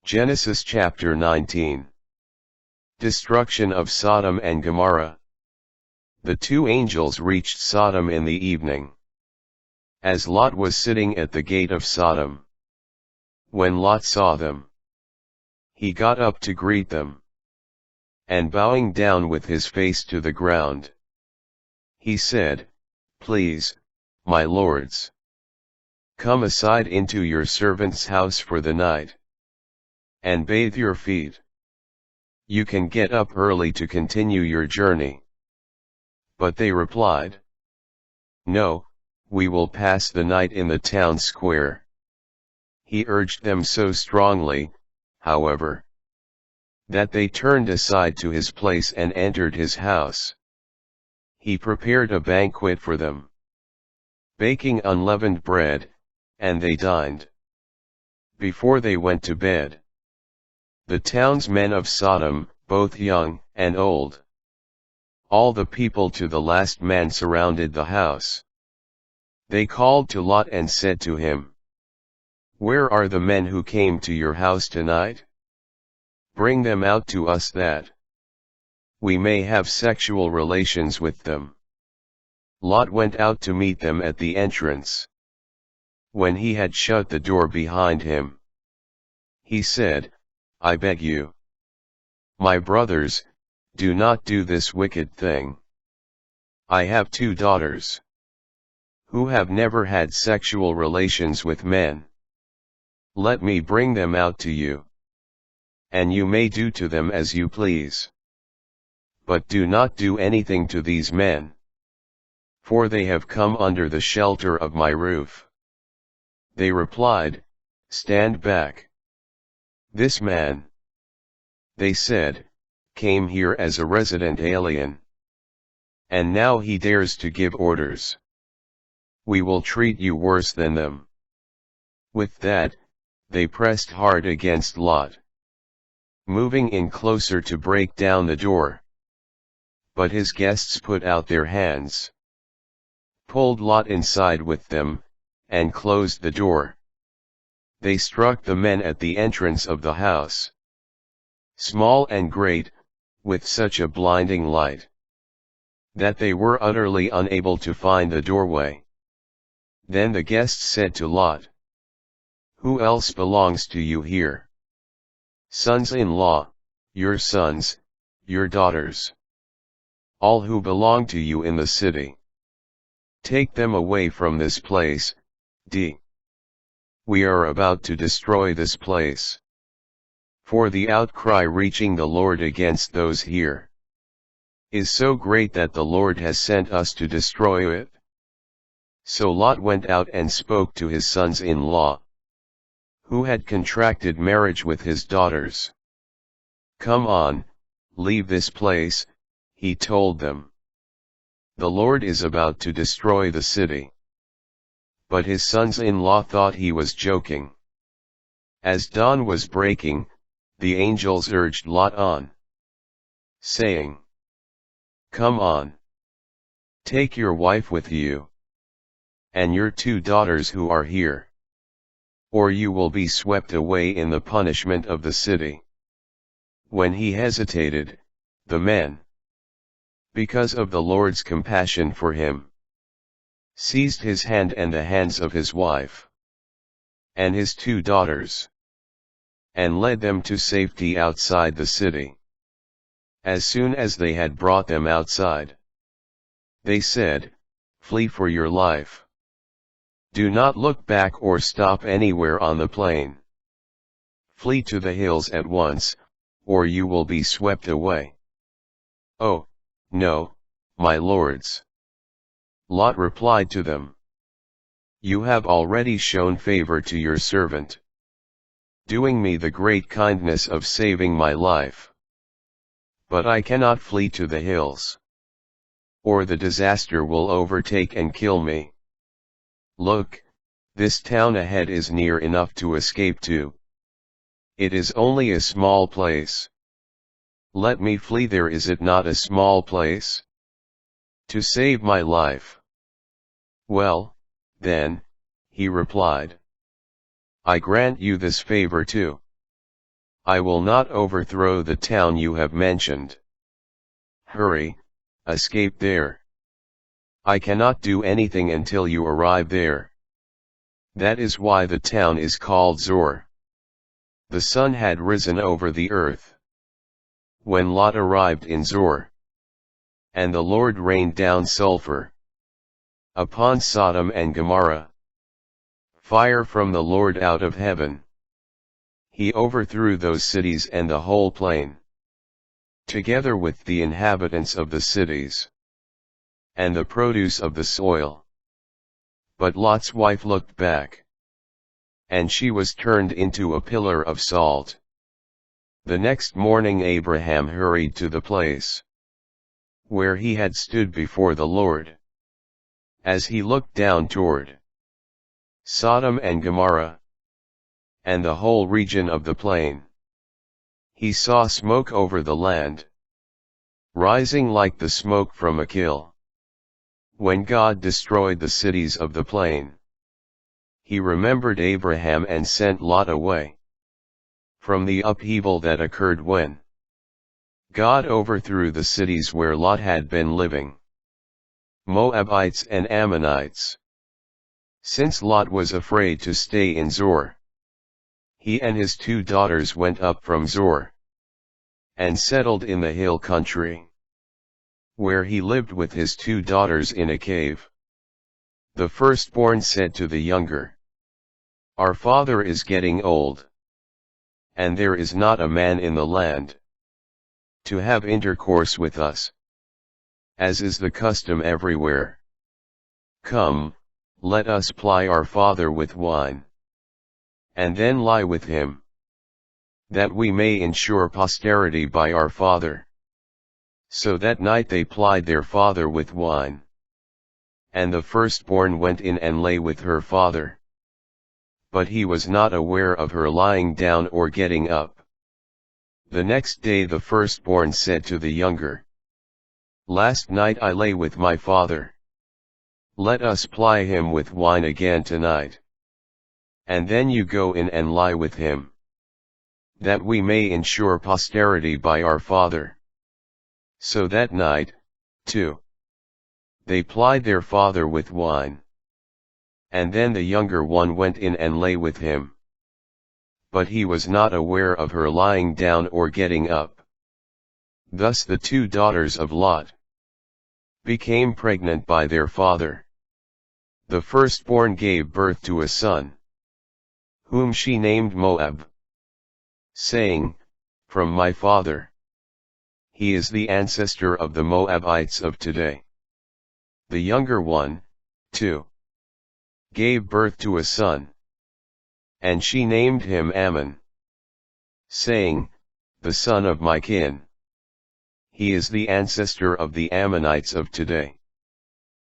Genesis chapter 19. Destruction of Sodom and Gomorrah. The two angels reached Sodom in the evening. As Lot was sitting at the gate of Sodom. When Lot saw them, he got up to greet them. And bowing down with his face to the ground, he said, "Please, my lords, come aside into your servant's house for the night, and bathe your feet. You can get up early to continue your journey." But they replied, "No, we will pass the night in the town square." He urged them so strongly, however, that they turned aside to his place and entered his house. He prepared a banquet for them, baking unleavened bread, and they dined. Before they went to bed, the townsmen of Sodom, both young and old, all the people to the last man, surrounded the house. They called to Lot and said to him, "Where are the men who came to your house tonight? Bring them out to us that we may have sexual relations with them." Lot went out to meet them at the entrance. When he had shut the door behind him, he said, "I beg you, my brothers, do not do this wicked thing. I have two daughters, who have never had sexual relations with men. Let me bring them out to you, and you may do to them as you please. But do not do anything to these men, for they have come under the shelter of my roof." They replied, "Stand back. This man," they said, "came here as a resident alien, and now he dares to give orders. We will treat you worse than them." With that, they pressed hard against Lot, moving in closer to break down the door. But his guests put out their hands, pulled Lot inside with them, and closed the door. They struck the men at the entrance of the house, small and great, with such a blinding light, that they were utterly unable to find the doorway. Then the guests said to Lot, "Who else belongs to you here? Sons-in-law, your sons, your daughters, all who belong to you in the city. Take them away from this place, we are about to destroy this place. For the outcry reaching the Lord against those here is so great that the Lord has sent us to destroy it." So Lot went out and spoke to his sons-in-law, who had contracted marriage with his daughters. "Come on, leave this place," he told them. "The Lord is about to destroy the city." But his sons-in-law thought he was joking. As dawn was breaking, the angels urged Lot on, saying, "Come on, take your wife with you, and your two daughters who are here, or you will be swept away in the punishment of the city." When he hesitated, the men, because of the Lord's compassion for him, seized his hand and the hands of his wife, and his two daughters, and led them to safety outside the city. As soon as they had brought them outside, they said, "Flee for your life. Do not look back or stop anywhere on the plain. Flee to the hills at once, or you will be swept away." "Oh, no, my lords," Lot replied to them. "You have already shown favor to your servant, doing me the great kindness of saving my life. But I cannot flee to the hills, or the disaster will overtake and kill me. Look, this town ahead is near enough to escape to. It is only a small place. Let me flee there. Is it not a small place? To save my life." "Well, then," he replied, "I grant you this favor too. I will not overthrow the town you have mentioned. Hurry, escape there. I cannot do anything until you arrive there. That is why the town is called Zoar. The sun had risen over the earth when Lot arrived in Zoar, and the Lord rained down sulfur upon Sodom and Gomorrah, fire from the Lord out of heaven. He overthrew those cities and the whole plain, together with the inhabitants of the cities, and the produce of the soil. But Lot's wife looked back, and she was turned into a pillar of salt. The next morning Abraham hurried to the place where he had stood before the Lord. As he looked down toward Sodom and Gomorrah, and the whole region of the plain, he saw smoke over the land, rising like the smoke from a kiln. When God destroyed the cities of the plain, he remembered Abraham and sent Lot away from the upheaval that occurred when God overthrew the cities where Lot had been living, Moabites and Ammonites. Since Lot was afraid to stay in Zoar, he and his 2 daughters went up from Zoar and settled in the hill country, where he lived with his 2 daughters in a cave. The firstborn said to the younger, "Our father is getting old, and there is not a man in the land to have intercourse with us, as is the custom everywhere. Come, let us ply our father with wine, and then lie with him, that we may ensure posterity by our father." So that night they plied their father with wine, and the firstborn went in and lay with her father. But he was not aware of her lying down or getting up. The next day the firstborn said to the younger, "Last night I lay with my father. Let us ply him with wine again tonight. And then you go in and lie with him, that we may ensure posterity by our father." So that night, too, they plied their father with wine. And then the younger one went in and lay with him. But he was not aware of her lying down or getting up. Thus the 2 daughters of Lot became pregnant by their father. The firstborn gave birth to a son, whom she named Moab, saying, "From my father. He is the ancestor of the Moabites of today." The younger one, too, gave birth to a son, and she named him Ammon, saying, "The son of my kin. He is the ancestor of the Ammonites of today."